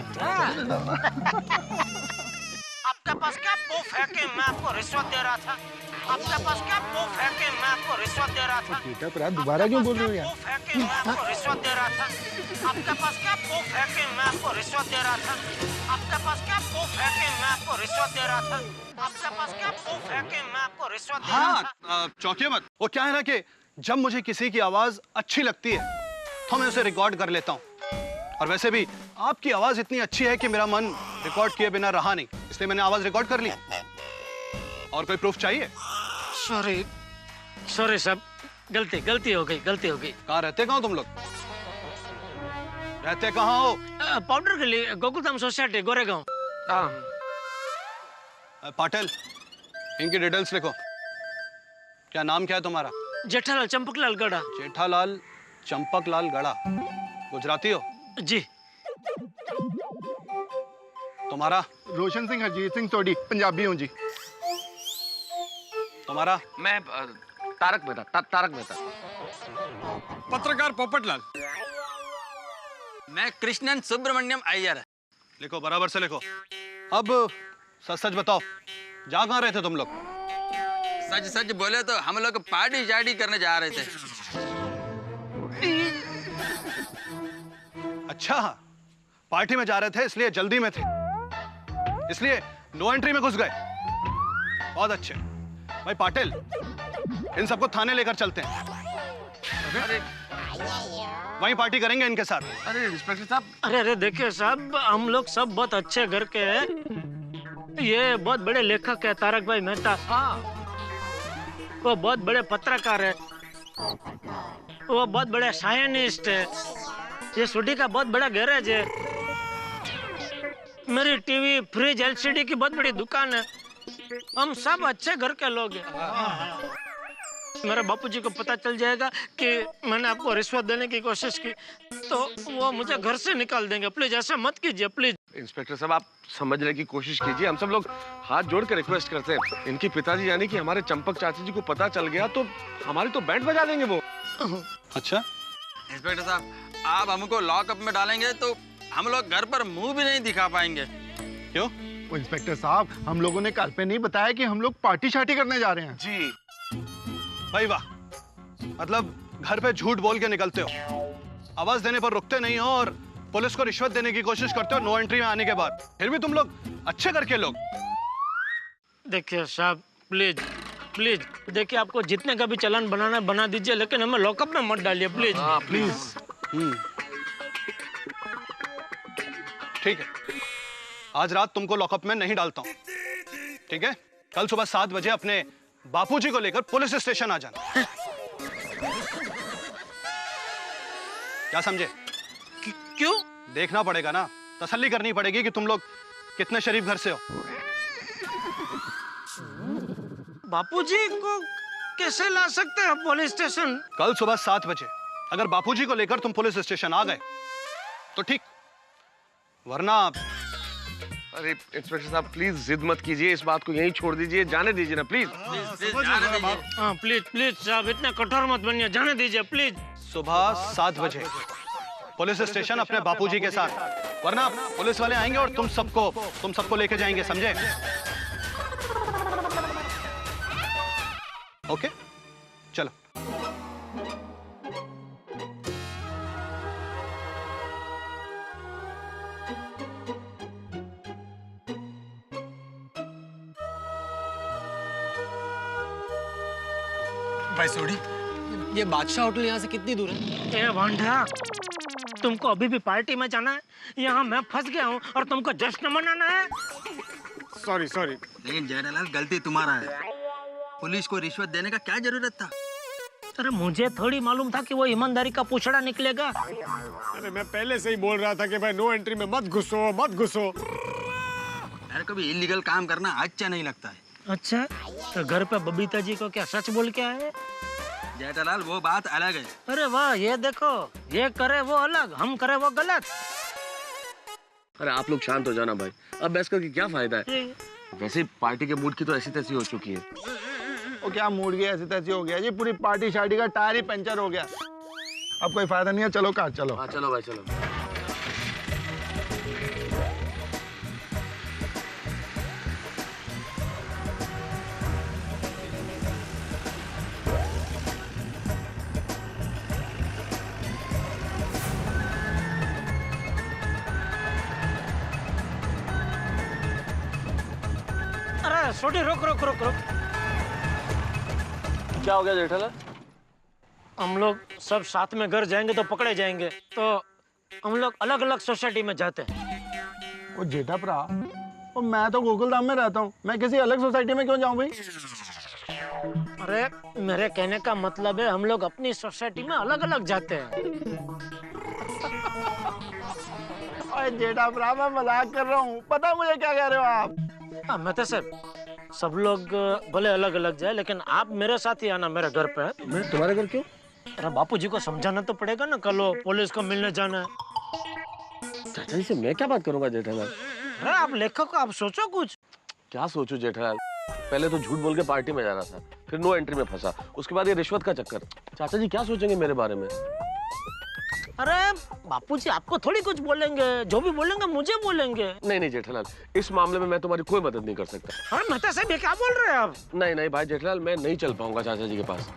आपके पास क्या प्रूफ है कि मैं आपको रिश्वत दे रहा था? आपके पास क्या प्रूफ है कि मैं आपको रिश्वत दे रहा था? बेटा पर आप दोबारा क्यों बोल रहे हो यार? प्रूफ है कि मैं आपको रिश्वत दे रहा था? आपके पास क्या प्रूफ है कि मैं आपको रिश्वत दे रहा था? आपके पास क्या प्रूफ है कि मैं आपको रिश्वत दे रहा था? आपके पास क्या प्रूफ है कि मैं आपको रिश्वत दे रहा था? हाँ, चौंकिए मत। वो क्या है ना कि जब मुझे किसी की आवाज अच्छी लगती है तो मैं उसे रिकॉर्ड कर लेता हूँ। और वैसे भी आपकी आवाज इतनी अच्छी है कि मेरा मन रिकॉर्ड किए बिना रहा नहीं, इसलिए मैंने आवाज रिकॉर्ड कर ली। और कोई प्रूफ चाहिए? सॉरी सॉरी साहब, गलती हो गई। कहाँ रहते, कहाँ हो तुम लोग? रहते कहाँ हो? पाउडर के लिए गोकुलधाम सोसाइटी, गोरेगांव। पाटिल, इनकी डिटेल्स लिखो। क्या नाम क्या है तुम्हारा? जेठालाल चंपकलाल गड़ा। जेठालाल चंपकलाल गड़ा। गुजराती हो? जी। तुम्हारा? रोशन सिंह हरजीत सिंह सोडी, पंजाबी हूँ जी। तुम्हारा? मैं तारक मेहता, तारक मेहता। पत्रकार पोपटलाल। मैं कृष्णन सुब्रमण्यम अय्यर। लिखो, बराबर से लिखो। अब सच सच बताओ, जा कहाँ रहे थे तुम लोग? सच सच बोले तो हम लोग पार्टी शार्टी करने जा रहे थे। अच्छा, पार्टी में जा रहे थे इसलिए जल्दी में थे, इसलिए नो एंट्री में घुस गए। बहुत अच्छे भाई पाटिल, इन सबको थाने लेकर चलते हैं। अरे वहीं पार्टी करेंगे इनके साथ। अरे इंस्पेक्टर साहब, अरे देखिए साहब, हम लोग सब बहुत अच्छे घर के हैं। ये बहुत बड़े लेखक है तारक भाई मेहता। हाँ, वो बहुत बड़े पत्रकार है, वो बहुत बड़े साइंटिस्ट है। ये सुडी का बहुत बड़ा गैरेज है। मेरी टीवी, फ्रिज, एलसीडी की बहुत बड़ी दुकान है। हम सब अच्छे घर के लोग हैं। मेरे बापूजी को पता चल जाएगा कि मैंने आपको रिश्वत देने की कोशिश की तो वो मुझे घर से निकाल देंगे। प्लीज ऐसा मत कीजिए, प्लीज। इंस्पेक्टर साहब, आप समझने की कोशिश कीजिए। हम सब लोग हाथ जोड़ के रिक्वेस्ट करते हैं। इनके पिताजी यानी कि हमारे चंपक चाची जी को पता चल गया तो हमारी तो बैंड बजा देंगे वो। अच्छा इंस्पेक्टर साहब, आप हमको लॉकअप में डालेंगे तो हम लोग घर पर मुंह भी नहीं दिखा पाएंगे। क्यों? वो इंस्पेक्टर साहब, हम लोगों ने घर पे नहीं बताया कि हम लोग पार्टी शार्टी करने जा रहे हैं। जी भाई वाह, मतलब घर पे झूठ बोल के निकलते हो, आवाज देने पर रुकते नहीं हो और पुलिस को रिश्वत देने की कोशिश करते हो नो एंट्री में आने के बाद। फिर भी तुम लोग अच्छे घर के लोग। देखिए साहब, प्लीज प्लीज, देखिए आपको जितने का भी चालान बनाना है बना दीजिए, लेकिन हमें लॉकअप में मत डालिए, प्लीज। प्लीज। ठीक है, आज रात तुमको लॉकअप में नहीं डालता हूँ, ठीक है? कल सुबह 7 बजे अपने बापूजी को लेकर पुलिस स्टेशन आ जाना। क्या समझे? क्यों? देखना पड़ेगा ना, तसल्ली करनी पड़ेगी कि तुम लोग कितने शरीफ घर से हो। बापूजी को कैसे ला सकते हैं पुलिस स्टेशन? कल सुबह 7 बजे अगर बापूजी को लेकर तुम पुलिस स्टेशन आ गए तो ठीक, वरना। अरे इंस्पेक्टर साहब, प्लीज जिद मत कीजिए, इस बात को यहीं छोड़ दीजिए, जाने दीजिए ना प्लीज। हाँ प्लीज प्लीज साहब, इतना कठोर मत बनिए, जाने दीजिए प्लीज। सुबह 7 बजे पुलिस स्टेशन अपने बापूजी के साथ, वरना पुलिस वाले आएंगे और तुम सबको लेके जाएंगे, समझे? ओके, चलो। भाई सोडी, ये बादशाह होटल यहाँ से कितनी दूर है? ए वांडा, तुमको अभी भी पार्टी में जाना है? यहाँ मैं फंस गया हूँ और तुमको जश्न मनाना है? Sorry sorry. लेकिन जेठालाल गलती तुम्हारा है, पुलिस को रिश्वत देने का क्या जरूरत था? अरे मुझे थोड़ी मालूम था कि वो ईमानदारी का पूछड़ा निकलेगा। अरे मैं पहले से ही बोल रहा था कि भाई नो एंट्री में मत घुसो मत घुसो। यार कभी इलीगल काम करना अच्छा नहीं लगता है। अच्छा, तो घर पे बबीता जी को क्या सच बोल के आए? जेठालाल वो बात अलग है। अरे वाह, ये देखो, ये करे वो अलग, हम करे वो गलत। अरे आप लोग शांत हो जाना भाई, अब बहस करके क्या फायदा है? वैसे पार्टी के मूड की तो ऐसी तैसी हो चुकी है। वो क्या मूड गया, ऐसी तैसी हो गया जी, पूरी पार्टी शार्टी का टायर ही पंचर हो गया। अब कोई फायदा नहीं है, चलो कार चलो। हाँ चलो भाई चलो। अरे छोटी रुक रुक रुक रुक। क्या हो गया जेठालाल? हम लोग सब साथ में घर जाएंगे तो पकड़े जाएंगे, तो हम लोग अलग अलग सोसाइटी में जाते हैं। वो जेठा भरा, और मैं तो गोकुलधाम में रहता हूँ, मैं किसी अलग सोसाइटी में क्यों जाऊँ भाई? अरे मेरे कहने का मतलब है हम लोग अपनी सोसाइटी में अलग अलग जाते हैं। अरे जेठा भरा, मैं मजाक कर रहा हूँ, पता मुझे क्या कह रहे हो आप? हाँ मैं तो सब लोग भले अलग अलग जाए, लेकिन आप मेरे साथ ही आना मेरे घर पे। मैं तुम्हारे घर क्यों? अरे बापू जी को समझाना तो पड़ेगा ना, कल पुलिस को मिलने जाना है। चाचा जी से मैं क्या बात करूंगा जेठालाल? अरे आप लेखक, आप सोचो कुछ। क्या सोचूं जेठालाल? पहले तो झूठ बोल के पार्टी में जाना था, फिर नो एंट्री में फंसा, उसके बाद ये रिश्वत का चक्कर। चाचा जी क्या सोचेंगे मेरे बारे में? अरे बापूजी आपको थोड़ी कुछ बोलेंगे, जो भी बोलेंगे मुझे बोलेंगे। नहीं नहीं जेठालाल, इस मामले में मैं तुम्हारी कोई मदद नहीं कर सकता। अरे मेहता साहब ये क्या बोल रहे हैं आप? नहीं नहीं भाई जेठालाल, मैं नहीं चल पाऊंगा चाचा जी के पास।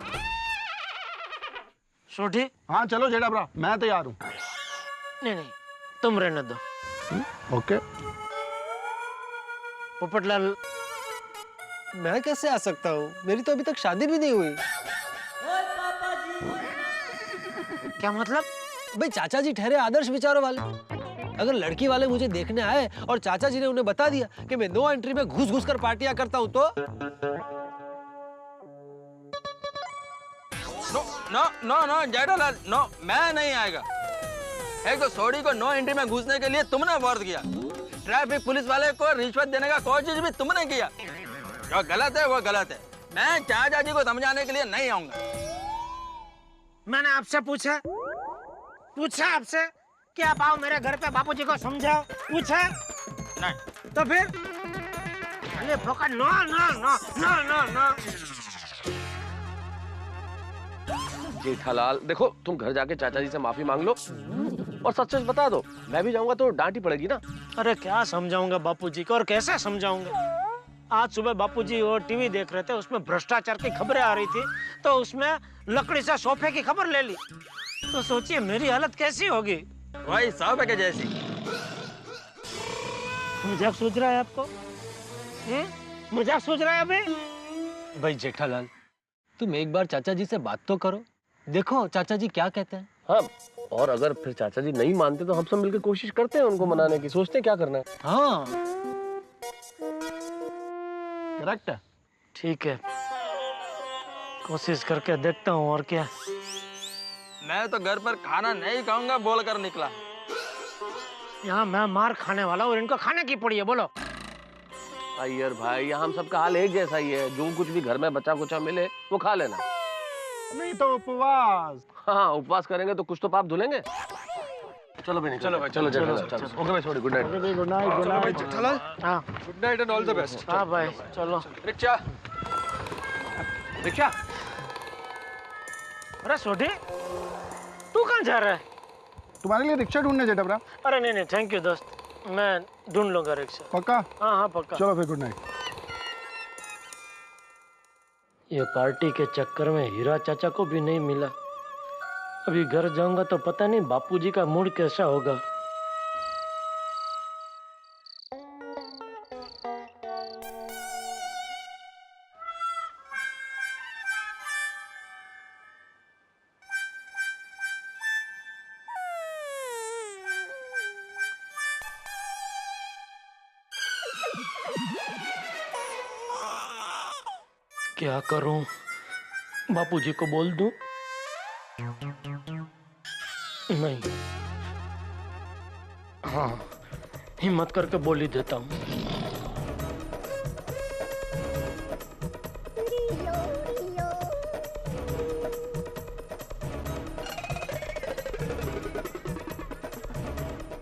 सोठी? हाँ चलो जेठा भरा, मैं तैयार हूँ। नहीं तुम रहने दो। ओके। पोपटलाल, मैं कैसे आ सकता हूँ? मेरी तो अभी तक शादी भी नहीं हुई। क्या मतलब? भाई चाचा जी ठहरे आदर्श विचारों वाले। अगर लड़की वाले मुझे देखने आए और चाचा जी ने उन्हें बता दिया कि मैं नो एंट्री में घुस घुस कर पार्टियां करता हूं, तो नो जेठालाल नो, मैं नहीं आएगा। एक तो सोडी को नो एंट्री में घुसने के लिए तुमने फोर्स किया, ट्रैफिक पुलिस वाले को रिश्वत देने का कोशिश भी तुमने किया। जो गलत है वो गलत है। मैं चाचा जी को समझाने के लिए नहीं आऊंगा। मैंने आपसे पूछा आपसे कि आप आओ मेरे घर पे, बापूजी को समझाओ, पूछा नहीं तो फिर अरे फोका, no no no no no no. Jethalal देखो, तुम घर जाके चाचा जी से माफी मांग लो और सच सच बता दो। मैं भी जाऊंगा तो डांट ही पड़ेगी ना। अरे क्या समझाऊंगा बापूजी को, और कैसे समझाऊंगा? आज सुबह बापूजी वो टीवी देख रहे थे, उसमें भ्रष्टाचार की खबरें आ रही थी, तो उसमें लकड़ी से सोफे की खबर ले ली, तो सोचिए मेरी हालत कैसी होगी। वही सोफे के जैसी। मजाक सोच रहा है आपको? मजाक सोच रहा है अभी? भाई जेठालाल, तुम एक बार चाचा जी से बात तो करो, देखो चाचा जी क्या कहते हैं। हाँ, और अगर फिर चाचा जी नहीं मानते तो हम सब मिलकर कोशिश करते हैं उनको मनाने की, सोचते हैं क्या करना है। हाँ करेक्ट है। ठीक है, कोशिश करके देखता हूँ, और क्या। मैं तो घर पर खाना नहीं खाऊंगा बोलकर निकला। यहाँ मैं मार खाने वाला और इनको खाने की पड़ी है, बोलो। अय्यर भाई, यहाँ हम सबका हाल एक जैसा ही है, जो कुछ भी घर में बचा कुचा मिले वो खा लेना। नहीं तो उपवास। हाँ उपवास करेंगे तो कुछ तो पाप धुलेंगे। चलो भाई, चलो भाई, चलो चलो चलो। ओके भाई, sorry, good night. Good night, good night Jethalal, हाँ good night and all the best. हाँ भाई चलो। Rickshaw rickshaw. अरे सोटी, तू कहाँ जा रहा है? तुम्हारे लिए रिक्शा ढूंढने जेठा भरा। अरे नहीं थैंक यू दोस्त, मैं ढूंढ लूंगा रिक्शा। पक्का? हाँ हाँ पक्का। चलो फिर, गुड नाइट। ये पार्टी के चक्कर में हीरा चाचा को भी नहीं मिला। अभी घर जाऊंगा तो पता नहीं बापूजी का मूड कैसा होगा। क्या करूं? बापूजी को बोल दूं? नहीं, हाँ, हिम्मत करके बोल ही देता हूं।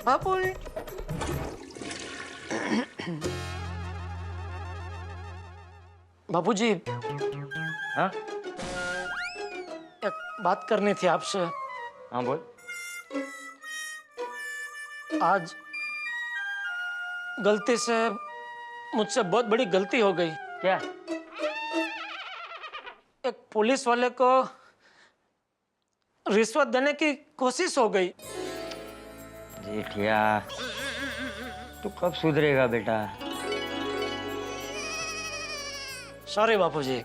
बापूजी, बापूजी, हाँ एक बात करनी थी आपसे। हाँ बोल। आज गलती से मुझसे बहुत बड़ी गलती हो गई। क्या? एक पुलिस वाले को रिश्वत देने की कोशिश हो गई। जेठिया, तू कब सुधरेगा बेटा? सॉरी बापूजी।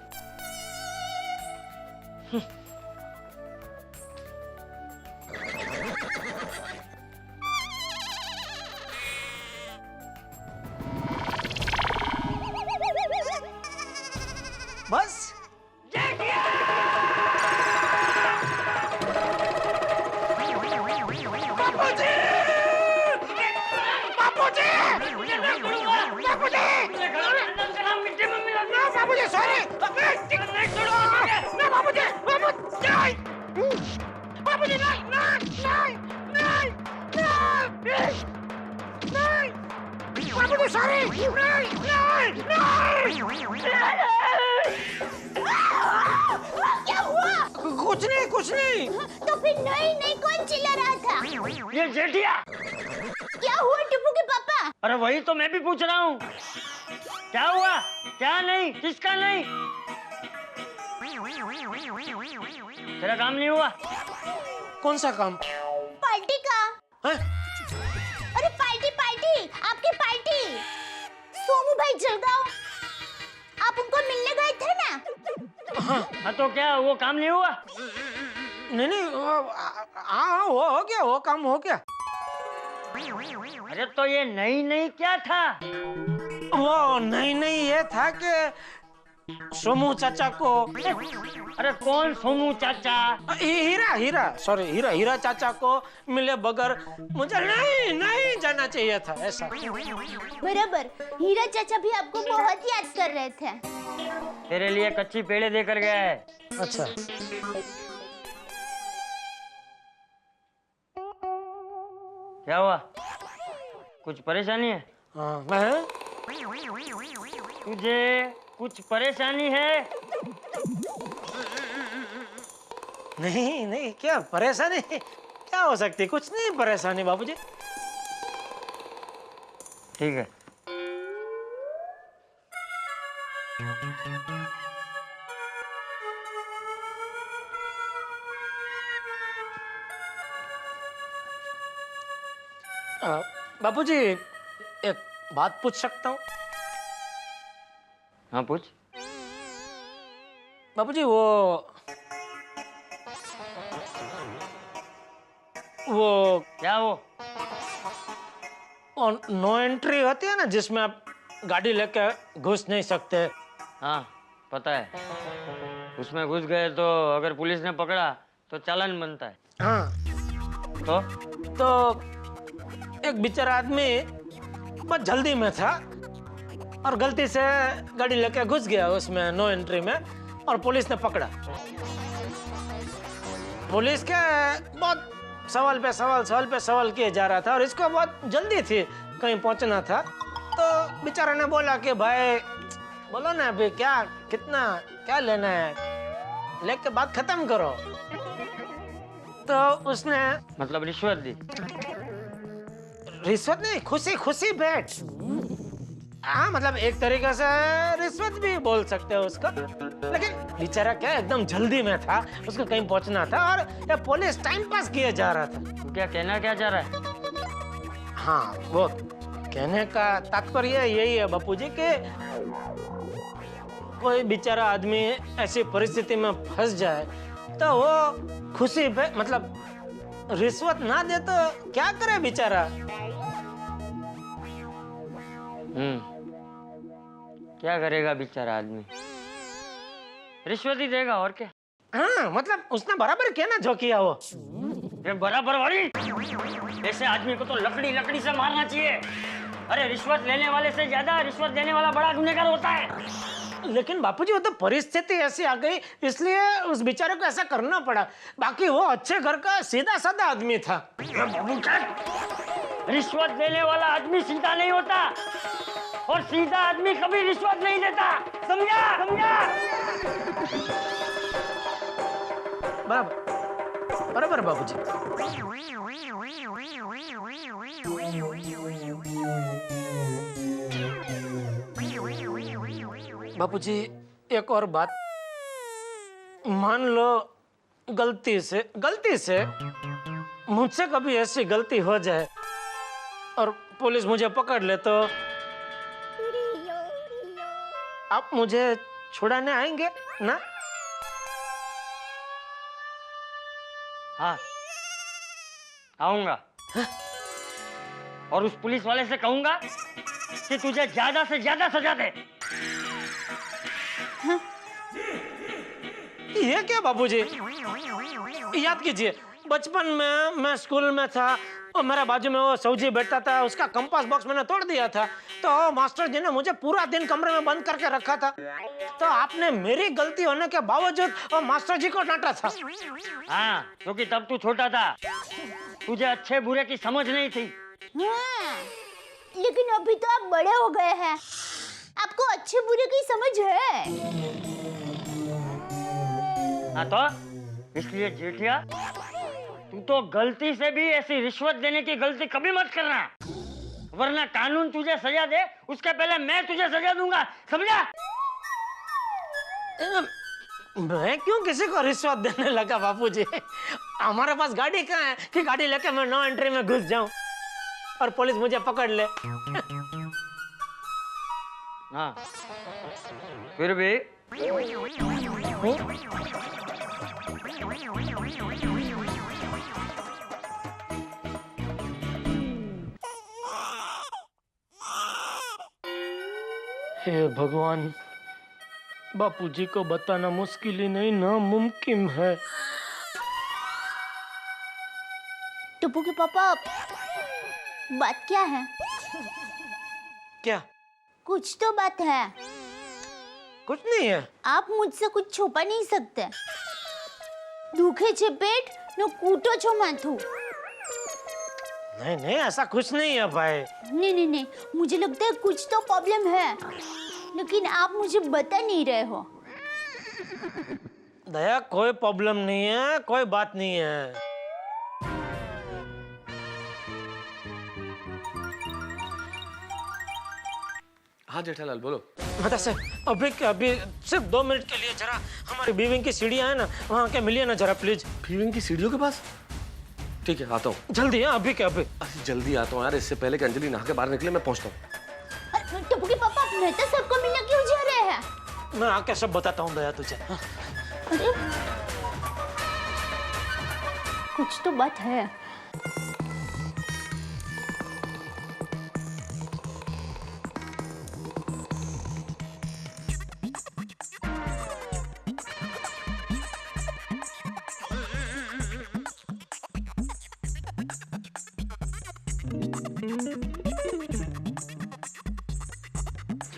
बस क्या हुआ? कुछ नहीं। तो फिर नहीं नहीं कौन चिल्ला रहा था? ये जेठिया। क्या हुआ टिप्पू के पापा? अरे वही तो मैं भी पूछ रहा हूँ। क्या हुआ? क्या नहीं? किसका नहीं? तेरा काम नहीं हुआ? कौन सा काम? पार्टी का। है? अरे पार्टी पार्टी, आपकी पार्टी। सोमू भाई जलगांव, आप उनको मिलने गए थे ना? हाँ तो क्या वो काम नहीं हुआ? नहीं, हाँ वो हो गया, वो काम हो गया। अरे तो ये नहीं क्या था? वो नहीं ये था कि सोमू चाचा को। अरे कौन सोमू चाचा? हीरा सॉरी, हीरा चाचा को मिले बगैर मुझे नहीं जाना चाहिए था, ऐसा। बराबर, हीरा चाचा भी आपको बहुत याद कर रहे थे। तेरे लिए कच्ची पेड़े देकर गया है। अच्छा, क्या हुआ? कुछ परेशानी है? हाँ, मैं तुझे कुछ परेशानी है? नहीं, क्या परेशानी? क्या हो सकती? कुछ नहीं परेशानी बाबूजी। ठीक है। बाबूजी, एक बात पूछ सकता हूँ? हाँ पूछ। बाबूजी, वो क्या? वो नो एंट्री होती है ना, जिसमें आप गाड़ी लेके घुस नहीं सकते। हाँ पता है। उसमें घुस गए तो अगर पुलिस ने पकड़ा तो चालान बनता है। हाँ, तो एक बेचारा आदमी बहुत जल्दी में था और गलती से गाड़ी लेके घुस गया उसमें नो एंट्री में, और पुलिस ने पकड़ा। पुलिस के बहुत सवाल पे सवाल किए जा रहा था और इसको बहुत जल्दी थी, कहीं पहुंचना था। तो बेचारा ने बोला कि भाई बोलो ना अभी क्या लेना है, लेके बात खत्म करो। तो उसने मतलब रिश्वत दी? रिश्वत नहीं, खुशी भेंट। हाँ, मतलब एक तरीके से रिश्वत भी बोल सकते हो उसको, लेकिन बेचारा क्या एकदम जल्दी में था, उसको कहीं पहुंचना था और ये पुलिस टाइम पास किए जा रहा था। क्या कहना क्या चाह रहा है? हाँ, वो कहने का तात्पर्य यही है बापूजी कि कोई बेचारा आदमी ऐसी परिस्थिति में फंस जाए तो वो खुशी मतलब रिश्वत ना दे तो क्या करे बेचारा। क्या करेगा बेचारा आदमी? रिश्वत ही देगा और क्या। हाँ मतलब उसने बराबर किया ना जो किया वो। ये बराबर वाली, ऐसे आदमी को तो लकड़ी लकड़ी से मारना चाहिए। अरे रिश्वत लेने वाले से ज्यादा रिश्वत देने वाला बड़ा गुनहगार होता है। लेकिन बापूजी वो तो परिस्थिति ऐसी आ गई इसलिए उस बेचारे को ऐसा करना पड़ा, बाकी वो अच्छे घर का सीधा साधा आदमी था। रिश्वत देने वाला आदमी सीधा नहीं होता और सीधा आदमी कभी रिश्वत नहीं देता, समझा समझा। बराबर बाबूजी। बापूजी एक और बात, मान लो गलती से मुझसे कभी ऐसी गलती हो जाए और पुलिस मुझे पकड़ ले तो आप मुझे छुड़ाने आएंगे ना? हाँ आऊंगा। और उस पुलिस वाले से कहूंगा कि तुझे ज्यादा से ज्यादा सजा दे। ये क्या बाबूजी? याद कीजिए बचपन में मैं स्कूल में था और मेरे बाजू में वो सौजी बैठा था, उसका कंपास बॉक्स मैंने तोड़ दिया था तो मास्टर जी ने मुझे पूरा दिन कमरे में बंद करके रखा था, तो आपने मेरी गलती होने के बावजूद वो मास्टर जी को डांटा था। हाँ क्योंकि तब तू छोटा था, तुझे अच्छे बुरे की समझ नहीं थी। हाँ, लेकिन अभी तो आप बड़े हो गए हैं, आपको अच्छे बुरे की समझ है। हाँ तो इसलिए जेठिया तू तो गलती से भी ऐसी रिश्वत देने की गलती कभी मत करना, वरना कानून तुझे सजा दे उसके पहले मैं तुझे सजा दूंगा, समझा? मैं क्यों किसी को रिश्वत देने लगा बापूजी? हमारे पास गाड़ी कहाँ है कि गाड़ी लेके मैं नो एंट्री में घुस जाऊं और पुलिस मुझे पकड़ ले। हाँ फिर भी हे भगवान, बापूजी को बताना मुश्किल ही नहीं नामुमकिन है। टप्पू के पापा बात क्या है? क्या? कुछ तो बात है। कुछ नहीं है। आप मुझसे कुछ छुपा नहीं सकते। दुखे छे पेट न कूटो छो माथू। नहीं नहीं ऐसा कुछ नहीं है भाई। नहीं, मुझे लगता है कुछ तो प्रॉब्लम है, लेकिन आप मुझे बता नहीं रहे हो। दया कोई प्रॉब्लम नहीं है, कोई बात नहीं है। हाँ जेठालाल बोलो। बता सर, अभी सिर्फ 2 मिनट के लिए जरा हमारी बीविंग की सीढ़ियाँ है ना, वहाँ के मिलिए ना जरा प्लीज। बीविंग की सीढ़ियों के पास? ठीक है आता हूँ। जल्दी है अभी के अभी। अरे जल्दी आता हूँ यार, इससे पहले कि अंजलि नहा के बाहर निकले मैं पहुँचता हूँ। टप्पू के पापा मैं तो सबको मिलने क्यों जा रहे हैं? मैं आके सब बताता हूँ दया तुझे। अरे कुछ तो बात है।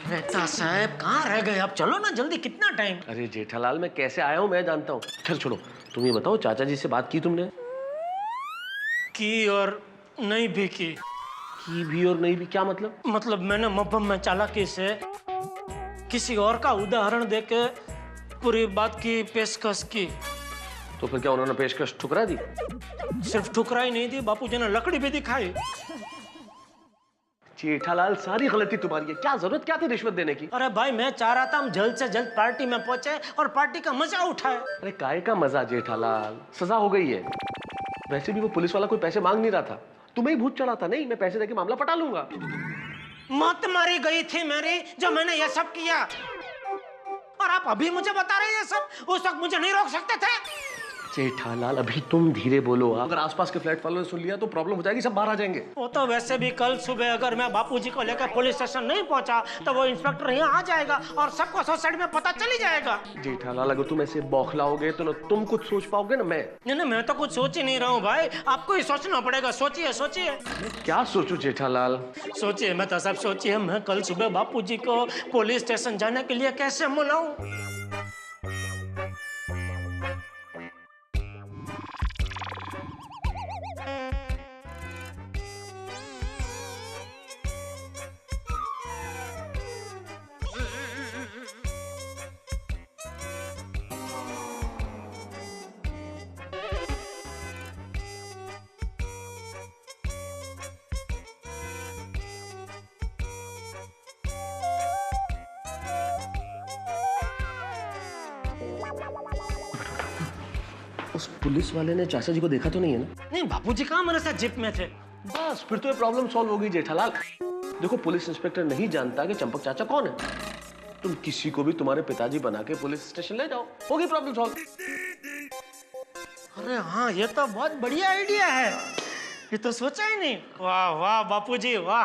रहता साहब कहाँ रह गए? अब चलो ना जल्दी, कितना टाइम? अरे जेठालाल मैं कैसे आया हूँ मैं जानता हूँ। खैर छोड़ो, तुम ये बताओ चाचा जी से बात की तुमने? की और नहीं भी की। की भी और नहीं भी क्या मतलब? मतलब मैंने मफहम में चालाकी से किसी और का उदाहरण देके पूरी बात की पेशकश की। तो फिर क्या उन्होंने पेशकश ठुकरा दी? सिर्फ ठुकराई नहीं दी, बापूजी ने लकड़ी भी दिखाई। जेठालाल सारी गलती तुम्हारी है, क्या जरूरत क्या थी रिश्वत देने की? अरे भाई मैं चाह रहा था हम जल्द से जल्द पार्टी में पहुंचे और पार्टी का मजा उठाए। अरे काय का मजा जेठालाल, सजा हो गई है। वैसे भी वो पुलिस वाला कोई पैसे मांग नहीं रहा था, तुम्हें ही भूत चढ़ा था। नहीं मैं पैसे देके मामला पटा लूंगा। मौत मारी गई थी मेरी जो मैंने ये सब किया, और आप अभी मुझे बता रहे हैं ये सब? उस वक्त मुझे नहीं रोक सकते थे? जेठालाल अभी तुम धीरे बोलो। अगर आसपास के फ्लैट वालों ने सुन लिया तो प्रॉब्लम हो जाएगी, सब बाहर आ जाएंगे। वो तो वैसे भी कल सुबह अगर मैं बापूजी को लेकर पुलिस स्टेशन नहीं पहुंचा तो वो इंस्पेक्टर यहाँ आ जाएगा और सबको सोसाइटी में पता चली जाएगा। जेठालाल अगर तुम ऐसे बौखलाओगे तो ना तुम कुछ सोच पाओगे ना मैं। नहीं, मैं तो कुछ सोच ही नहीं रहा हूँ भाई, आपको ही सोचना पड़ेगा। सोचिए सोचिए। क्या सोचूं जेठालाल? सोचिए, मैं तो सब सोचिए। मैं कल सुबह बापूजी को पुलिस स्टेशन जाने के लिए कैसे मनाऊं? उस पुलिस वाले ने चाचा जी को देखा तो नहीं है ना? नहीं, बापूजी कहाँ मेरे साथ जिप में थे। बस फिर तो ये प्रॉब्लम सॉल्व हो गई जेठालाल। देखो पुलिस इंस्पेक्टर नहीं जानता कि चंपक चाचा कौन है। तुम किसी को भी तुम्हारे पिताजी बना के पुलिस स्टेशन ले जाओ, होगी प्रॉब्लम सॉल्व। अरे हाँ, ये तो बहुत बढ़िया आइडिया है, ये तो सोचा ही नहीं। वाह वाह बापूजी वाह।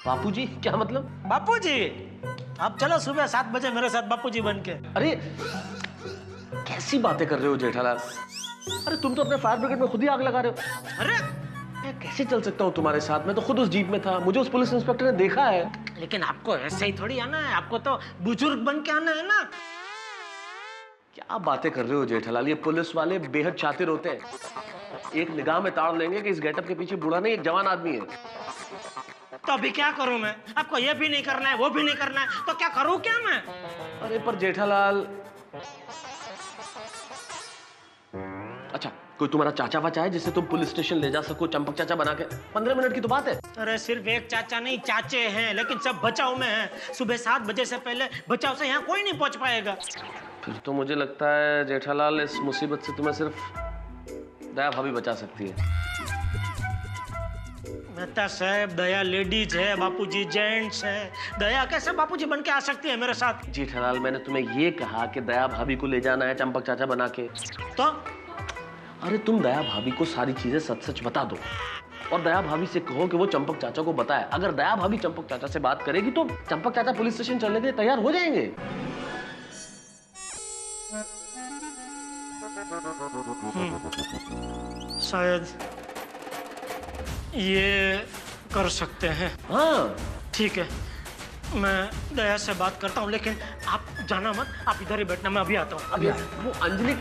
बापूजी क्या मतलब? बापूजी आप चलो सुबह 7 बजे मेरे साथ बापूजी बन के। अरे कैसी बातें कर रहे हो जेठालाल? अरे तुम तो अपने फायर ब्रिगेड में खुद ही आग लगा रहे हो। अरे मैं कैसे चल सकता हूँ तुम्हारे साथ? मैं तो खुद उस जीप में था, मुझे उस पुलिस इंस्पेक्टर ने देखा है। लेकिन आपको ऐसे ही थोड़ी आना है, आपको तो बुजुर्ग बन के आना है ना। क्या बातें कर रहे हो जेठालाल? ये पुलिस वाले बेहद शातिर होते हैं, एक निगाह में ताड़ लेंगे कि इस गेटअप के पीछे बूढ़ा नहीं एक जवान आदमी है। तो अभी क्या करूं मैं? आपको ये भी नहीं करना है, वो भी नहीं करना है, तो क्या करूं क्या मैं? अरे पर जेठालाल, अच्छा कोई तुम्हारा चाचा वाचा है जिससे तुम पुलिस स्टेशन ले जा सको चंपक चाचा बना के? 15 मिनट की तो बात है। अरे सिर्फ एक चाचा नहीं, चाचे हैं, लेकिन सब बचाव में हैं। सुबह 7 बजे से पहले बचाव से यहाँ कोई नहीं पहुंच पाएगा। फिर तो मुझे लगता है जेठालाल इस मुसीबत से तुम्हें सिर्फ दया भाभी बचा सकती है। मेहता साहब, दया लेडीज है, बापूजी जेंट्स है, दया कैसे बापूजी बन के आ सकती है मेरे साथ? जेठालाल मैंने तुम्हें ये कहा कि दया भाभी को ले जाना है चंपक चाचा बना के, तो अरे तुम दया भाभी को सारी चीजें सच सच बता दो और दया भाभी से कहो कि वो चंपक चाचा को बताए। अगर दया भाभी चंपक चाचा से बात करेगी तो चंपक चाचा पुलिस स्टेशन चलने के लिए तैयार हो जाएंगे। शायद ये कर सकते हैं। हाँ ठीक है, मैं दया से बात करता हूँ, लेकिन आप जाना मत, आप इधर ही बैठना, मैं अभी आता हूँ। अभी वो अंजलि